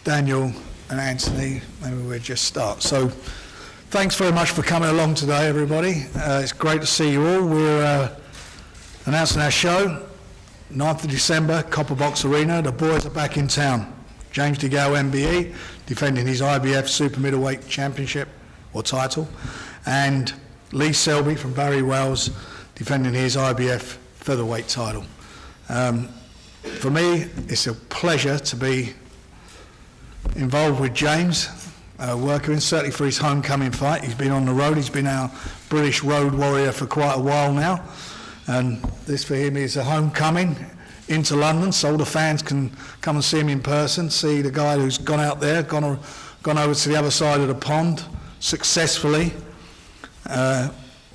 Daniel and Anthony, maybe we'll just start. So thanks very much for coming along today, everybody. It's great to see you all. We're announcing our show, 9th of December, Copper Box Arena. The boys are back in town. James DeGale, MBE, defending his IBF Super Middleweight Championship or title, and Lee Selby from Barry Wells, defending his IBF Featherweight title. For me, it's a pleasure to be involved with James, working with him, certainly for his homecoming fight. He's been on the road, he's been our British road warrior for quite a while now, and this for him is a homecoming into London, so all the fans can come and see him in person, see the guy who's gone out there, gone over to the other side of the pond successfully,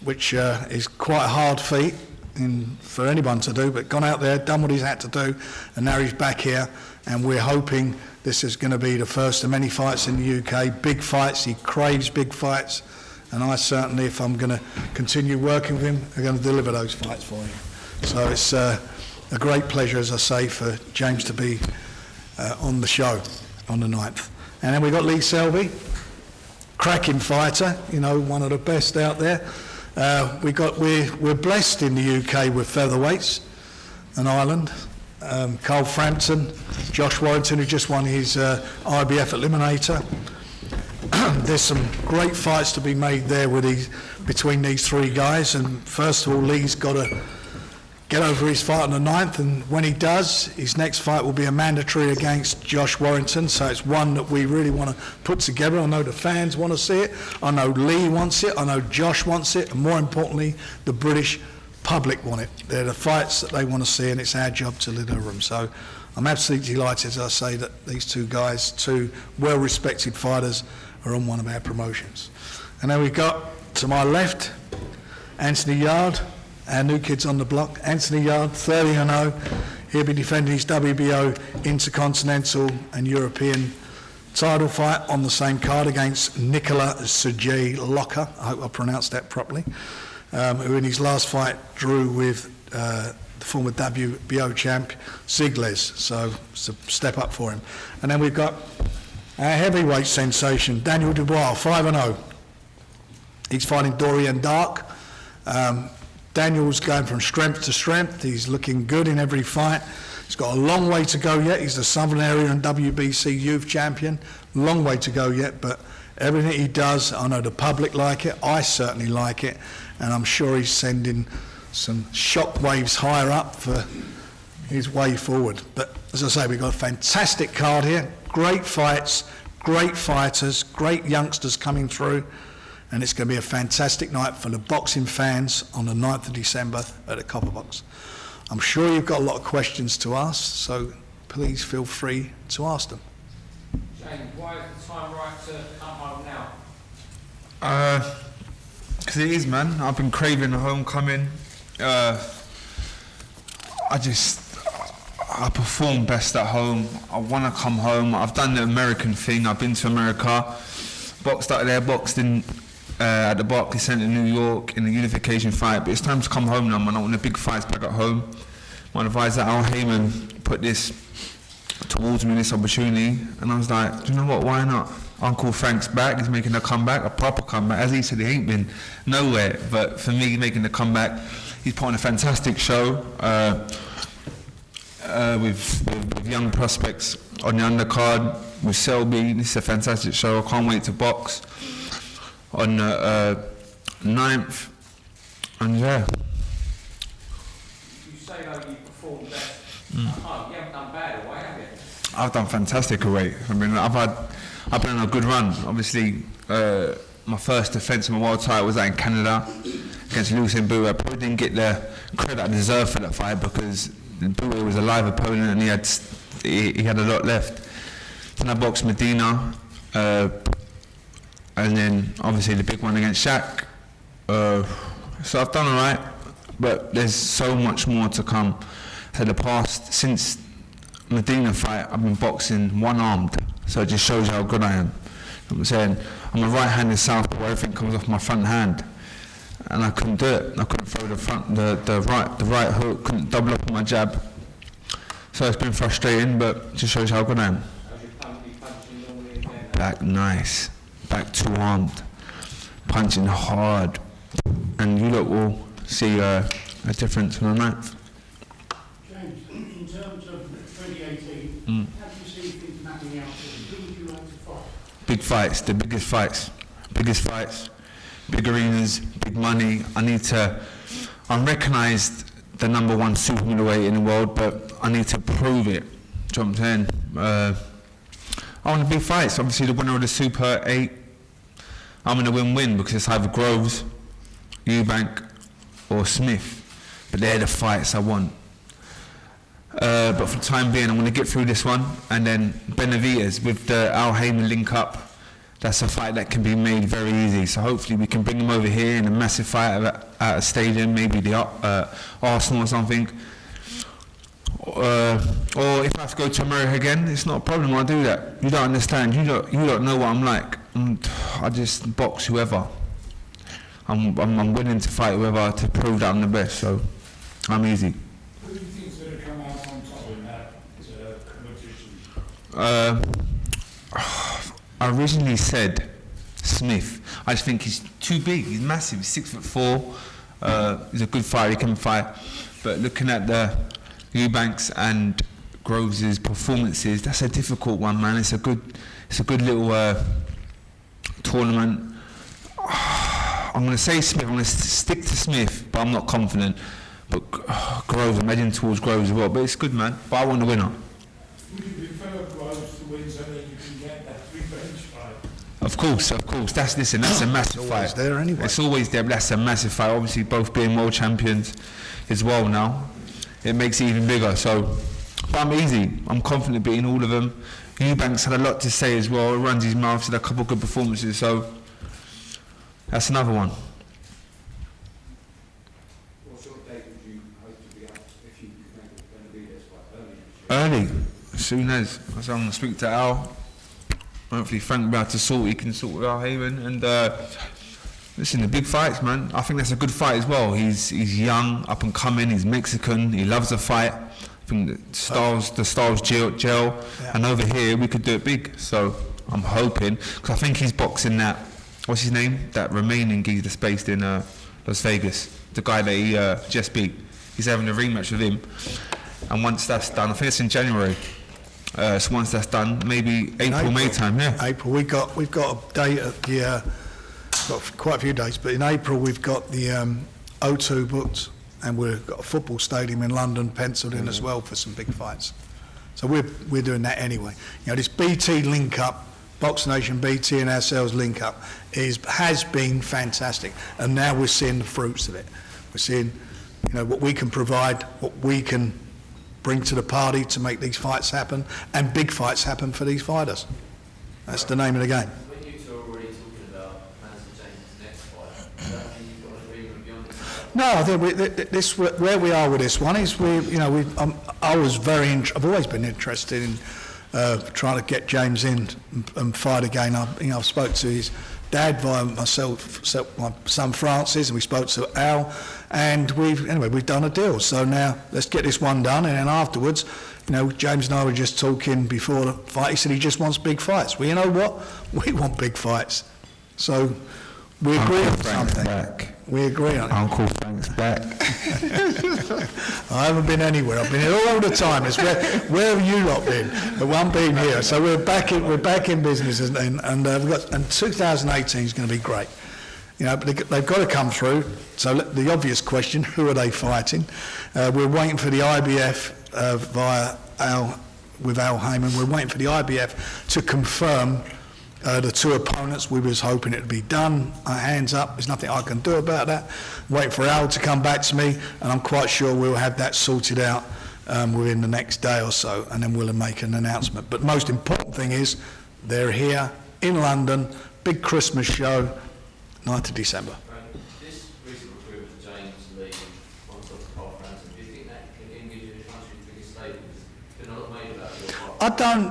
which is quite a hard feat for anyone to do, but gone out there, done what he's had to do, and now he's back here, and we're hoping this is going to be the first of many fights in the UK, big fights. He craves big fights, and I certainly, if I'm going to continue working with him, I'm going to deliver those fights for him. So it's a great pleasure, as I say, for James to be on the show on the 9th. And then we've got Lee Selby, cracking fighter, you know, one of the best out there. We're blessed in the UK with featherweights in Ireland. Carl Frampton, Josh Warrington, who just won his IBF Eliminator. There's some great fights to be made there between these three guys, and first of all, Lee's got to get over his fight on the 9th, and when he does, his next fight will be a mandatory against Josh Warrington, so it's one that we really want to put together. I know the fans want to see it, I know Lee wants it, I know Josh wants it, and more importantly, the British public want it. They're the fights that they want to see, and it's our job to deliver them. So I'm absolutely delighted, as I say, that these two guys, two well-respected fighters, are on one of our promotions. And then we've got, to my left, Anthony Yarde, our new kids on the block. Anthony Yarde, 30-0. He'll be defending his WBO Intercontinental and European title fight on the same card against Nicola Sergei-Locker, I hope I pronounced that properly, who in his last fight drew with the former WBO champ Ziegles, so it's a step up for him. And then we've got our heavyweight sensation, Daniel Dubois, 5-0. He's fighting Dorian Dark. Daniel's going from strength to strength. He's looking good in every fight. He's got a long way to go yet. He's the Southern Area and WBC Youth Champion. Long way to go yet, but everything he does, I know the public like it. I certainly like it, and I'm sure he's sending some shock waves higher up for his way forward. But as I say, we've got a fantastic card here. Great fights, great fighters, great youngsters coming through. And it's going to be a fantastic night for the boxing fans on the 9th of December at the Copper Box. I'm sure you've got a lot of questions to ask, so please feel free to ask them. James, why is the time right to come home now? Because it is, man. I've been craving a homecoming. I perform best at home. I want to come home. I've done the American thing. I've been to America, boxed out there, boxed in at the Barclays Centre in New York in the unification fight, but it's time to come home now, man. I want the big fights back at home. My advisor Al Heyman put this towards me, this opportunity, and I was like, do you know what, why not? Uncle Frank's back, he's making a comeback, a proper comeback. As he said, he ain't been nowhere, but for me, making the comeback, he's put on a fantastic show with young prospects on the undercard, with Selby. This is a fantastic show. I can't wait to box on the 9th, and yeah. You say though you performed best at home. You haven't done bad away, have you? I've done fantastic away. I mean, I've been on a good run. Obviously, my first defence of my world title was out in Canada against Lucien Bouet. I probably didn't get the credit I deserved for that fight because Bouet was a live opponent and he had a lot left. Then I boxed Medina. And then obviously the big one against Shaq. So I've done all right, but there's so much more to come. So since Medina fight, I've been boxing one-armed. So it just shows you how good I am. You know what I'm saying? I'm a right-handed southpaw, everything comes off my front hand. And I couldn't do it. I couldn't throw the right hook, couldn't double up on my jab. So it's been frustrating, but it just shows you how good I am. How's your punch back nice, back two-armed, punching hard, and you lot will see a difference in the night. James, in terms of 2018, how do you see things mapping out? Who would you like to fight? Big fights, the biggest fights, big arenas, big money. I'm recognised the #1 super middleweight in the world, but I need to prove it. Do you know what I'm saying? I want the big fights. Obviously, the winner of the Super 8, I'm in a win-win because it's either Groves, Eubank, or Smith. But they're the fights I want. But for the time being, I'm going to get through this one, and then Benavidez with the Al Heyman link-up. That's a fight that can be made very easy. So hopefully we can bring them over here in a massive fight at a stadium, maybe the Arsenal or something. Or if I have to go to America again, it's not a problem. I'll do that. You don't understand. You don't know what I'm like. I just box whoever. I'm willing to fight whoever to prove that I'm the best. So I'm easy. Who do you think is going to come out on top in that competition? I originally said Smith. I just think he's too big. He's massive. He's 6'4". He's a good fighter. He can fight. But looking at the Eubanks and Groves' performances, that's a difficult one, man. It's a good little tournament. I'm going to say Smith. I'm going to stick to Smith, but I'm not confident. But Groves, I'm heading towards Groves as well. But it's good, man. But I want the winner. Would you prefer Groves to win so that you can get that revenge fight? Of course. That's a massive fight. It's there anyway. It's always there, but that's a massive fight. Obviously, both being world champions as well now, it makes it even bigger. So, but I'm easy. I'm confident beating all of them. Eubanks had a lot to say as well. He runs his mouth, had a couple of good performances. So, that's another one. What sort of date would you hope to be up if you could make it Benavidez fight early? Early, as soon as. So I'm going to speak to Al. Hopefully Frank will be able to sort. He can sort with Al Heyman. And listen, the big fights, man. I think that's a good fight as well. He's young, up and coming. He's Mexican. He loves a fight. I think the styles gel. Yeah. And over here we could do it big. So I'm hoping, because I think he's boxing that. What's his name? That Romanian geezer that's based in Las Vegas. The guy that he just beat. He's having a rematch with him. And once that's done, I think it's in January. So once that's done, maybe April, May time, yeah. April, we've got a date at the, got quite a few dates, but in April we've got the O2 booked, and we've got a football stadium in London penciled in as well for some big fights. So we're doing that anyway. You know, this BT link-up, Box Nation BT and ourselves link-up, has been fantastic, and now we're seeing the fruits of it. We're seeing, you know, what we can provide, what we can bring to the party to make these fights happen, and big fights happen for these fighters. That's the name of the game. When you two are already talking about Manager James' next fight, does that mean you've got an agreement beyond this? No, I think this where we are with this one is I've always been interested in trying to get James in and fight again. I've spoke to his dad via myself, my son Francis, and we spoke to Al, and we've done a deal. So now let's get this one done, and then afterwards, you know, James and I were just talking before the fight. He said he just wants big fights. Well, you know what? We want big fights. So we agree on something. Back. We agree on it. Uncle Frank's back. I haven't been anywhere. I've been here all the time. It's where have you lot been? The one being here. So we're back in business, and 2018 is going to be great. You know, but they've got to come through. So the obvious question: who are they fighting? We're waiting for the IBF via Al with Al Heyman. We're waiting for the IBF to confirm the two opponents. We was hoping it would be done. Hands up. There's nothing I can do about that. Waiting for Al to come back to me, and I'm quite sure we'll have that sorted out within the next day or so, and then we'll make an announcement. But most important thing is they're here in London. Big Christmas show, 9th of December. This recent recruitment of James Lee, one of the Carl Franson, do you think that can give you the country's biggest stable? There's been a lot made about your fight. I don't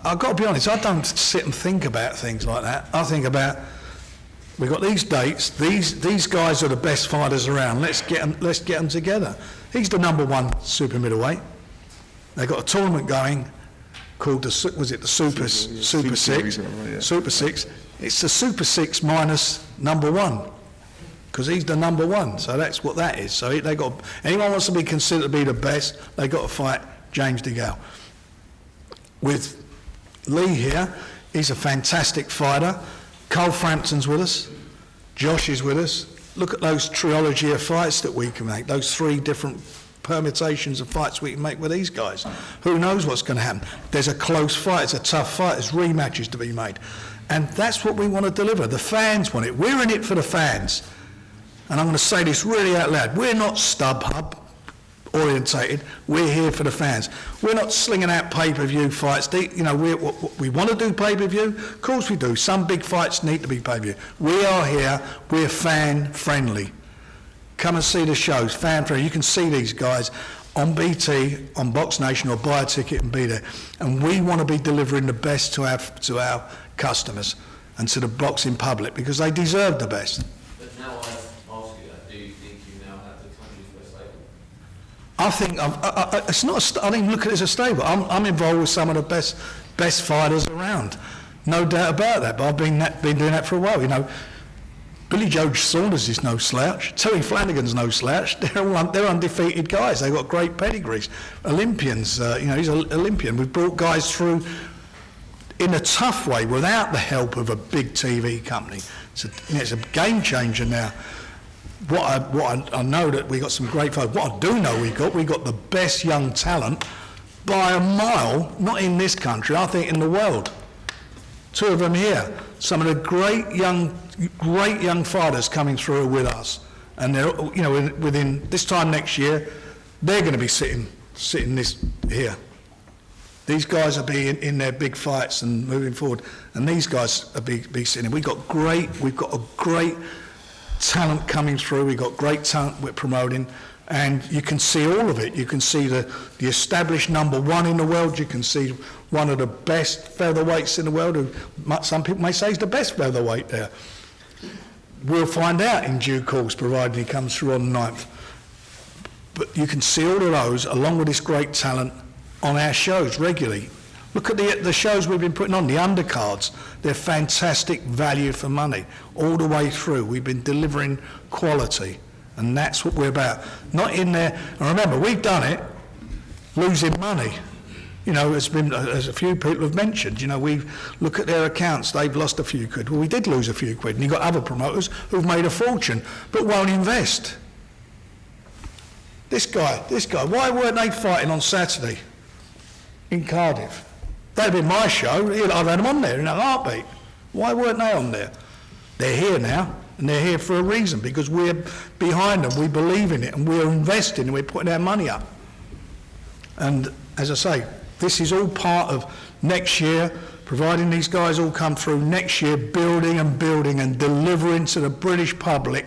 I've got to be honest. I don't sit and think about things like that. I think about, we've got these dates. These guys are the best fighters around. Let's get them together. He's the #1 super middleweight. They've got a tournament going. called the Super Six. Yeah. Super Six. It's the Super Six minus number one, because he's the number one. So that's what that is. So anyone wants to be considered to be the best, they got to fight James DeGale. With Lee here, he's a fantastic fighter. Cole Frampton's with us. Josh is with us. Look at those trilogy of fights that we can make, those 3 different permutations of fights we can make with these guys. Who knows what's going to happen? There's a close fight, it's a tough fight, there's rematches to be made. And that's what we want to deliver. The fans want it. We're in it for the fans. And I'm going to say this really out loud. We're not StubHub orientated. We're here for the fans. We're not slinging out pay-per-view fights. We want to do pay-per-view. Of course we do. Some big fights need to be pay-per-view. We are here. We're fan-friendly. Come and see the shows, fan-friendly. You can see these guys on BT, on Box Nation, or buy a ticket and be there. And we want to be delivering the best to our customers and to the boxing public, because they deserve the best. But now I ask you that, do you think you now have the country's best stable? I think it's not. I don't even look at it as a stable. I'm involved with some of the best fighters around, no doubt about that. But I've been doing that for a while. Billy Joe Saunders is no slouch. Terry Flanagan's no slouch. They're undefeated guys. They've got great pedigrees. Olympians. He's an Olympian. We've brought guys through in a tough way without the help of a big TV company. It's a game changer now. I know that we got some great folks. What I do know we got the best young talent by a mile, not in this country, I think in the world. 2 of them here. Some of the great young fighters coming through with us. And they're, within this time next year, they're going to be sitting this here. These guys will be in their big fights and moving forward. And these guys will be sitting. We've got a great talent coming through. We've got great talent we're promoting, and you can see all of it. You can see the established number 1 in the world. You can see one of the best featherweights in the world, who some people may say is the best featherweight there. We'll find out in due course, provided he comes through on the 9th. But you can see all of those, along with this great talent, on our shows regularly. Look at the shows we've been putting on, the undercards. They're fantastic value for money all the way through. We've been delivering quality, and that's what we're about. Not in there, and remember, we've done it losing money. As a few people have mentioned, we look at their accounts, they've lost a few quid. Well, we did lose a few quid, and you've got other promoters who've made a fortune, but won't invest. This guy, why weren't they fighting on Saturday in Cardiff? That'd have been my show. I've had them on there in a heartbeat. Why weren't they on there? They're here now, and they're here for a reason, because we're behind them, we believe in it, and we're investing, and we're putting our money up. And as I say, this is all part of next year, providing these guys all come through next year, building and delivering to the British public,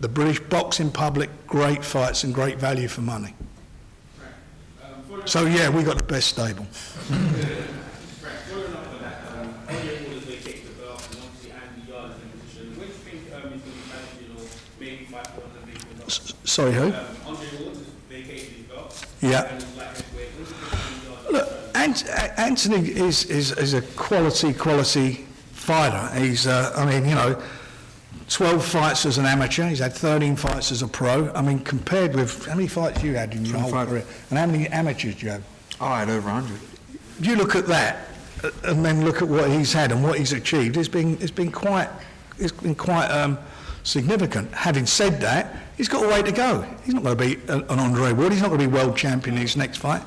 the British boxing public, great fights and great value for money. So yeah, we got the best stable. Following up on that, Andre Ward has vacated the belt, and obviously Andy Yarde is in position. When do you think he's going to be challenging or maybe fight for one of the big belts? Sorry, who? Andre Ward has vacated his belt. Yeah. And he's like heavyweight. When do you think Andy Yarde Look, Anthony is a quality fighter. He's 12 fights as an amateur. He's had 13 fights as a pro. Compared with how many fights you had in your whole 25. career, and how many amateurs do you have? I had over 100. You look at that, and then look at what he's had and what he's achieved. It's been quite significant. Having said that, he's got a way to go. He's not going to be an Andre Ward. He's not going to be world champion in his next fight.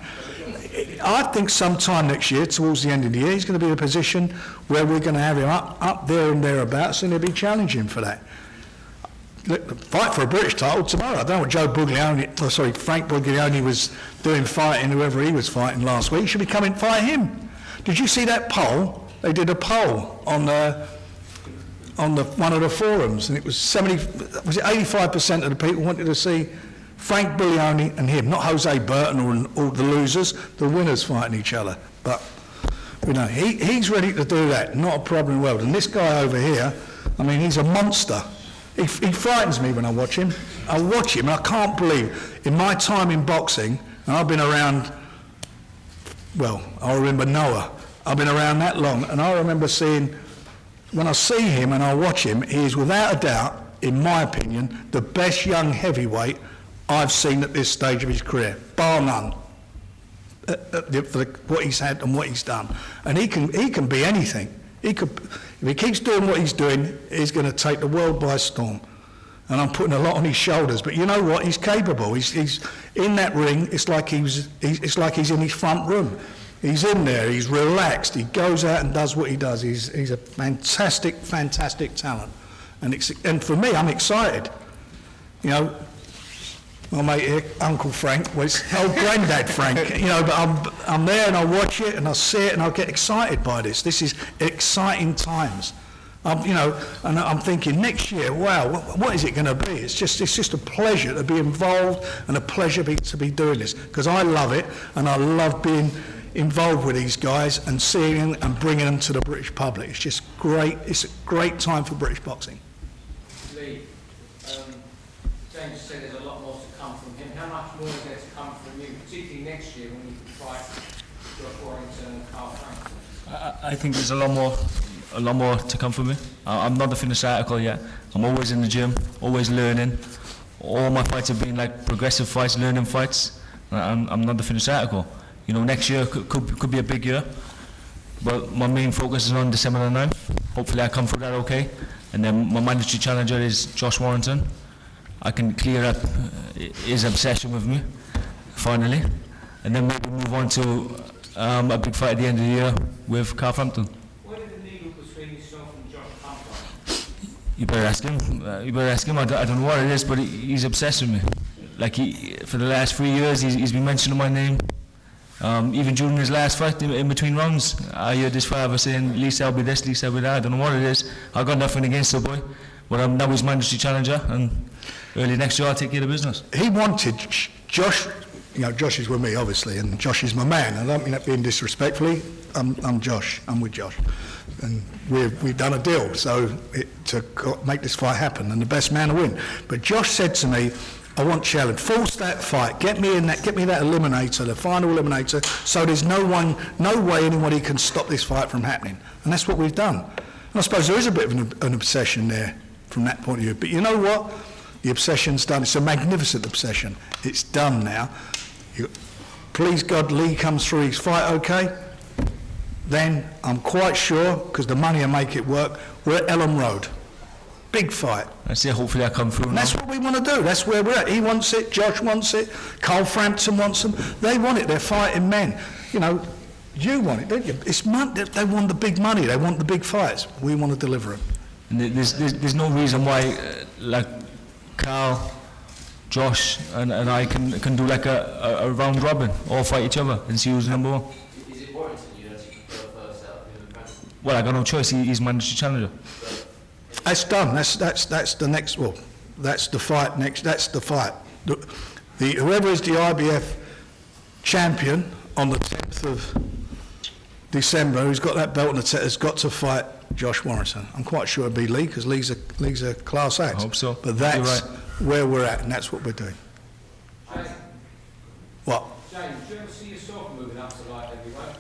I think sometime next year, towards the end of the year, he's going to be in a position where we're going to have him up there and thereabouts, and he'll be challenging for that. Look, fight for a British title tomorrow. I don't know what Frank Buglioni was doing fighting whoever he was fighting last week. He should be coming to fight him. Did you see that poll? They did a poll on one of the forums, and it was 85% of the people wanted to see Frank Buglioni and him, not Jose Burton or all the losers, the winners fighting each other. But he's ready to do that, not a problem in the world. And this guy over here, he's a monster. He frightens me when I watch him. I watch him and I can't believe, in my time in boxing, and I've been around well, I remember Noah. I've been around that long, and I remember seeing, when I see him and I watch him, he is without a doubt, in my opinion, the best young heavyweight I've seen at this stage of his career, bar none. For what he's had and what he's done, and he can be anything. If he keeps doing what he's doing, he's going to take the world by storm. And I'm putting a lot on his shoulders, but you know what? He's capable. He's in that ring. It's like he's in his front room. He's in there. He's relaxed. He goes out and does what he does. He's a fantastic talent, and for me, I'm excited. You know, my mate here, Uncle Frank, well, it's old Grandad Frank, you know, but I'm there and I watch it and I see it and I get excited by this. This is exciting times. You know, and I'm thinking next year, wow, what is it going to be? It's just a pleasure to be involved and a pleasure to be doing this, because I love it and I love being involved with these guys and seeing them and bringing them to the British public. It's just great. It's a great time for British boxing. Lee, James said there's a lot more to come from him. How much more is there to come from you, particularly next year when you fight Josh Warrington and Carl Frampton? I think there's a lot more to come from me. I'm not the finished article yet. I'm always in the gym, always learning. All my fights have been like progressive fights, learning fights. I'm not the finished article. You know, next year could be a big year, but my main focus is on December the 9th. Hopefully I come through that okay. And then my mandatory challenger is Josh Warrington. I can clear up his obsession with me, finally, and then maybe move on to a big fight at the end of the year with Carl Frampton. Where did the needle between yourself and Josh come from? You better ask him. I don't know what it is, but he's obsessed with me. Like, for the last 3 years, he's been mentioning my name. Even during his last fight, in between rounds, I heard his father saying, Lee Selby this, Lee Selby that. I don't know what it is. I got nothing against the boy, but now he's mandatory challenger, and early next year I'll take care of business. He wanted Josh, you know, Josh is with me obviously, and Josh is my man. I don't mean that being disrespectfully. I'm Josh. I'm with Josh, and we've done a deal to make this fight happen, and the best man to win. But Josh said to me, I want challenge, force that fight, get me that eliminator, the final eliminator, so there's no way anybody can stop this fight from happening. And that's what we've done. And I suppose there is a bit of an obsession there from that point of view. But you know what? The obsession's done. It's a magnificent obsession. It's done now. Please God, Lee comes through his fight okay. Then I'm quite sure, because the money will make it work, we're at Elm Road. Big fight. I say hopefully I come through. And that's what we want to do. That's where we're at. He wants it. Josh wants it. Carl Frampton wants them. They want it. They're fighting men. You know, you want it, don't you? It's money. They want the big money. They want the big fights. We want to deliver them. And there's no reason why, like Carl, Josh, and I can do like a round robin, all fight each other and see who's number one. Is it Warrington you actually prefer first out of him and Frampton? Well, I got no choice. He's mandatory challenger. That's done. That's the next. Well, that's the fight next. That's the fight. Whoever is the IBF champion on the 10th of December, who's got that belt on has got to fight Josh Warrington. I'm quite sure it'll be Lee, because Lee's a class act. I hope so. But that's You're right. where we're at, and that's what we're doing. James, What? James, do you ever see yourself moving up to light heavyweight?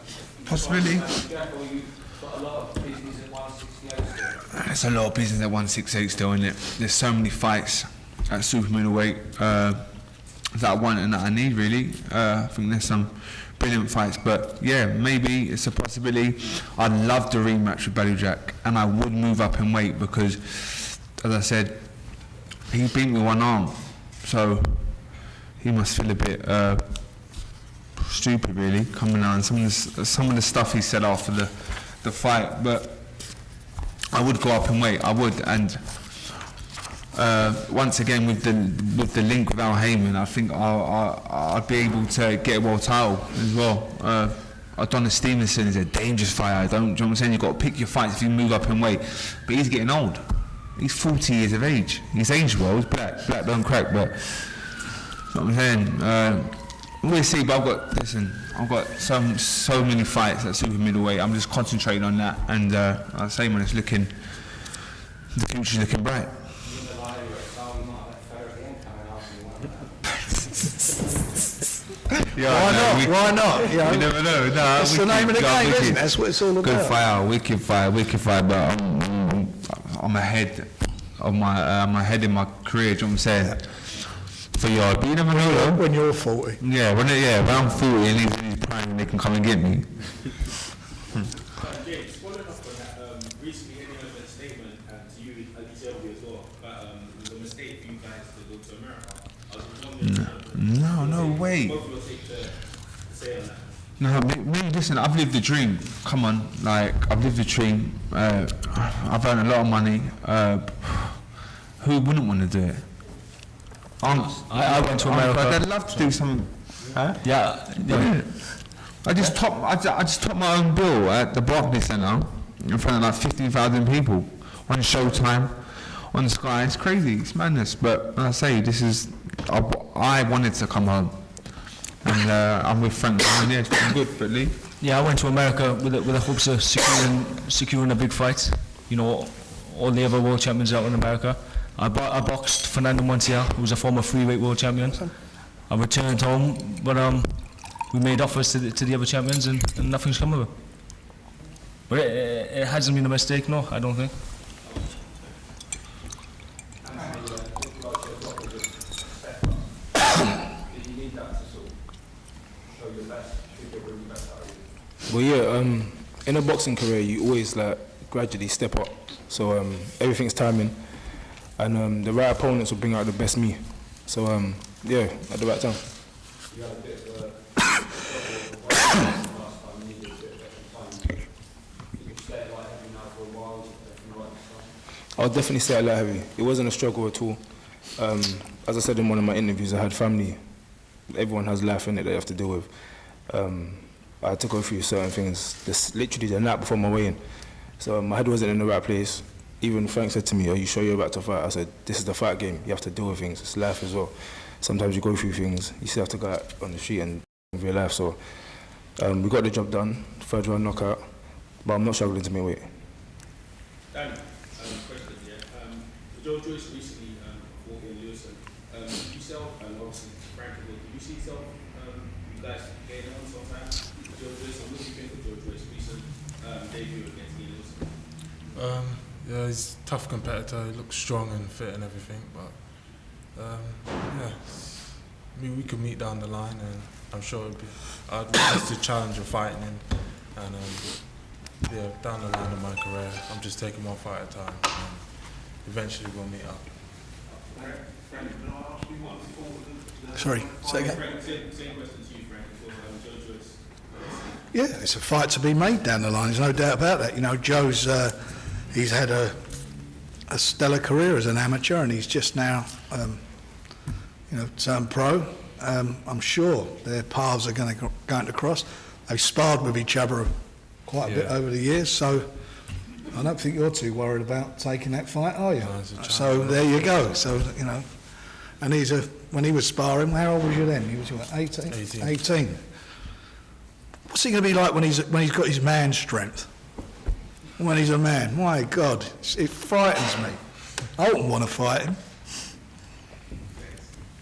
Possibility. Jack, or you've got a lot of business at 168 still? There's a lot of business at 168 still, isn't it? There's so many fights at super middleweight that I want and that I need, really. I think there's some brilliant fights, but yeah, maybe it's a possibility. I'd love the rematch with Badou Jack, and I would move up in weight because, as I said, he beat me one arm, so he must feel a bit stupid, really, coming out and some of the stuff he said after the fight. But I would go up in weight, I would, and once again with the link with Al Heyman, I think I'd be able to get a world title as well. Adonis Stevenson is a dangerous fighter. Do you know what I'm saying? You've got to pick your fights if you move up in weight. But he's getting old. He's 40 years of age. He's aged well. He's black don't crack. But you know what I'm saying? We'll see. But I've got so many fights at super middleweight. I'm just concentrating on that. And I say, man, the future's looking bright. Why not? Why not? You know, You never know. Nah, that's the name of the game, isn't it? That's what it's all about. Good fight, wicked fight. But I'm ahead of I'm ahead in my career. Do you know what I'm saying? For Yarde, but you never know though. When you're 40. Yeah, when I'm 40 and he's prime, they can come and get me. James, following up on that, recently Eddie made a statement to you and Selby as well, it was a mistake for you guys to go to America. I was wondering, No way. both of you take to say on that. No, me, listen, I've lived the dream. Come on, like, I've lived the dream. I've earned a lot of money. Who wouldn't want to do it? I went to America. I'd love to do something. Huh? Yeah. I just topped my own bill at the Barclays Centre in front of like 15,000 people on Showtime, on Sky. It's crazy, it's madness. But like I say, I wanted to come home, and I'm with Frank. Yeah, it's been good, but Lee. Yeah, I went to America with the hopes of securing a big fight. You know, all the other world champions out in America. I boxed Fernando Montiel, who was a former freeweight world champion. I returned home, but we made offers to the other champions, and nothing's come of it. But it hasn't been a mistake, no, I don't think. Well, yeah, in a boxing career, you always like gradually step up. So everything's timing, and the right opponents will bring out the best me. So yeah, at the right time. I'll definitely stay at light heavy. It wasn't a struggle at all. As I said in one of my interviews, I had family. Everyone has life in it they have to deal with. I had to go through certain things literally the night before my weigh-in. So my head wasn't in the right place. Even Frank said to me, "Are you sure you're about to fight?" I said, "This is the fight game. You have to deal with things. It's life as well. Sometimes you go through things. You still have to go out on the street and live your life." So we got the job done. Third round knockout. But I'm not struggling to make weight. Dan, question here. Joe Joyce recently fought in Lewison. Yourself and obviously Frank, did you see yourself, you guys getting on sometime? Joe Joyce, what do you think of Joe Joyce's recent debut against Lewison? Yeah, he's a tough competitor. He looks strong and fit and everything, but yeah, I mean, we could meet down the line, and I'm sure I'd like to challenge and fighting him, and yeah, down the line of my career, I'm just taking one fight at a time, and eventually we'll meet up. Frank, can I ask you one before? Sorry, say again. Frank, same question to you, Frank, before Joe Joyce. Yeah, it's a fight to be made down the line. There's no doubt about that. You know, Joe's he's had a stellar career as an amateur, and he's just now, turned pro. I'm sure their paths are going to cross. They've sparred with each other quite a bit over the years, so I don't think you're too worried about taking that fight, are you? No, So there you go. So and when he was sparring, how old was you then? He was what, 18? 18. What's he going to be like when he's got his man strength? When he's a man, my God, it frightens me. I wouldn't want to fight him.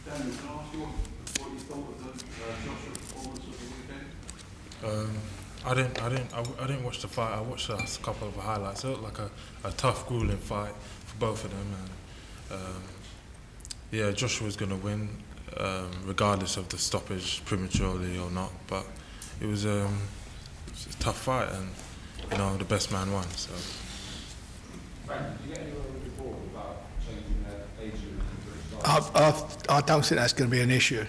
Dan, can I ask you what you thought of the Joshua performance of the weekend? I didn't watch the fight. I watched a couple of highlights. It looked like a tough, grueling fight for both of them, and yeah, Joshua was going to win, regardless of the stoppage prematurely or not. But it was a tough fight, and the best man won. So. Frank, did you get anywhere with the board about changing the age limit? I don't think that's going to be an issue.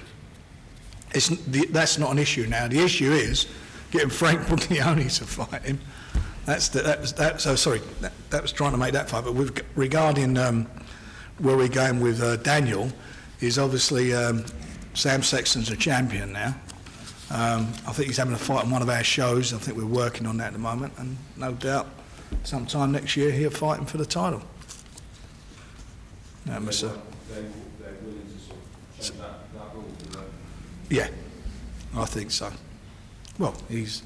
That's not an issue now. The issue is getting Frank Buglioni to fight him. That was trying to make that fight. But regarding where we're going with Daniel, is obviously Sam Sexton's a champion now. I think he's having a fight on one of our shows. I think we're working on that at the moment, and no doubt sometime next year he'll fight him for the title. They're willing to sort of change that rule, Yeah, I think so. Well, he's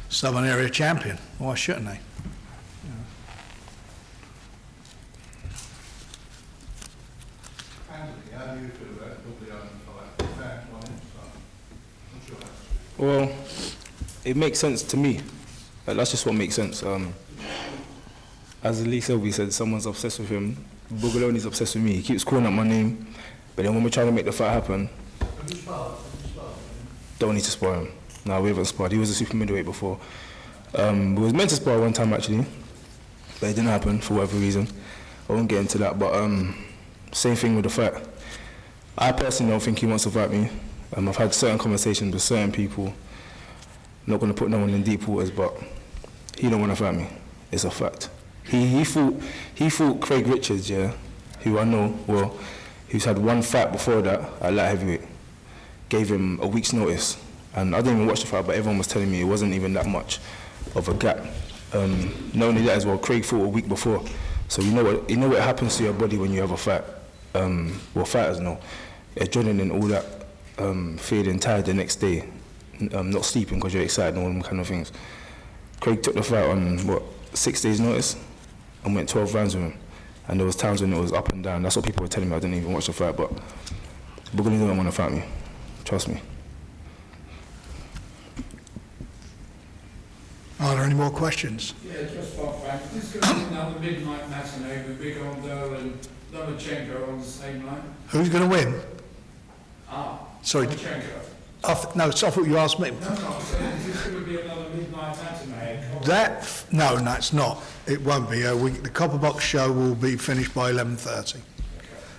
Southern Area champion. Why shouldn't he? Anthony, how do you feel about Dubois fight? Fans want him to start. Well, it makes sense to me. Like, that's just what makes sense. As Selby said, someone's obsessed with him. Bugaloni's obsessed with me. He keeps calling out my name, but then when we're trying to make the fight happen, don't need to spar him. No, we haven't sparred. He was a super middleweight before. We was meant to spar one time actually, but it didn't happen for whatever reason. I won't get into that, but same thing with the fight. I personally don't think he wants to fight me. I've had certain conversations with certain people. I'm not going to put no one in deep waters, but he don't want to fight me. It's a fact. He fought Craig Richards, yeah, who I know well, who's had one fight before that at light heavyweight. Gave him a week's notice, and I didn't even watch the fight, but everyone was telling me it wasn't even that much of a gap. Not only that as well, Craig fought a week before, so you know what happens to your body when you have a fight. Well, fighters know, adrenaline, all that, feeling tired the next day, not sleeping because you're excited and all them kind of things. Craig took the fight on 6 days' notice, and went 12 rounds with him. And there was times when it was up and down. That's what people were telling me. I didn't even watch the fight, but Bugatti don't want to fight me. Trust me. Are there any more questions? Yeah, just one fact. This is going to be another midnight matinee with Big Ondo and Lomachenko on the same line. Who's going to win? Sorry. Lomachenko. No, so I thought you asked me. No, I'm saying, is this going to be another midnight matinee? No, it's not. It won't be. The Copper Box show will be finished by 11:30.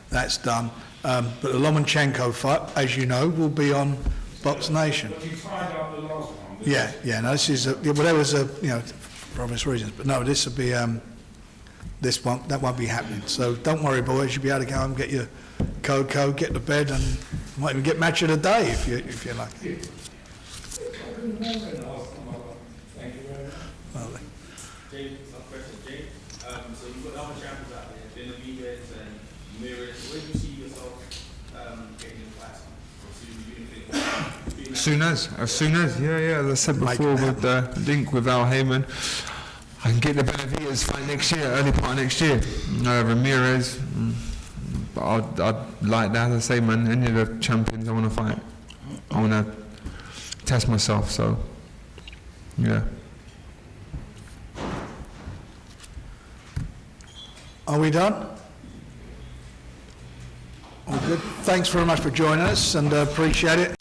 That's done. But the Lomachenko fight, as you know, will be on Box Nation. But you tied up the last one. Yeah. No, this is there was for obvious reasons. But no, this will be that won't be happening. So don't worry, boys. You'll be able to go and get your code, get to bed, and might even get match of the day if you're lucky. Thank you very much. Lovely. James, some question, James. So you've got other champions out there, Benavidez and Ramirez. Where do you see yourself getting in fights? As soon as, yeah, as I said before with the link with Al Heyman, I can get the Benavidez fight next year, early part of next year. Ramirez, but I'd like that, as I say, man, any of the champions I want to fight. I want to test myself, so, yeah. Are we done? All good. Thanks very much for joining us, and appreciate it.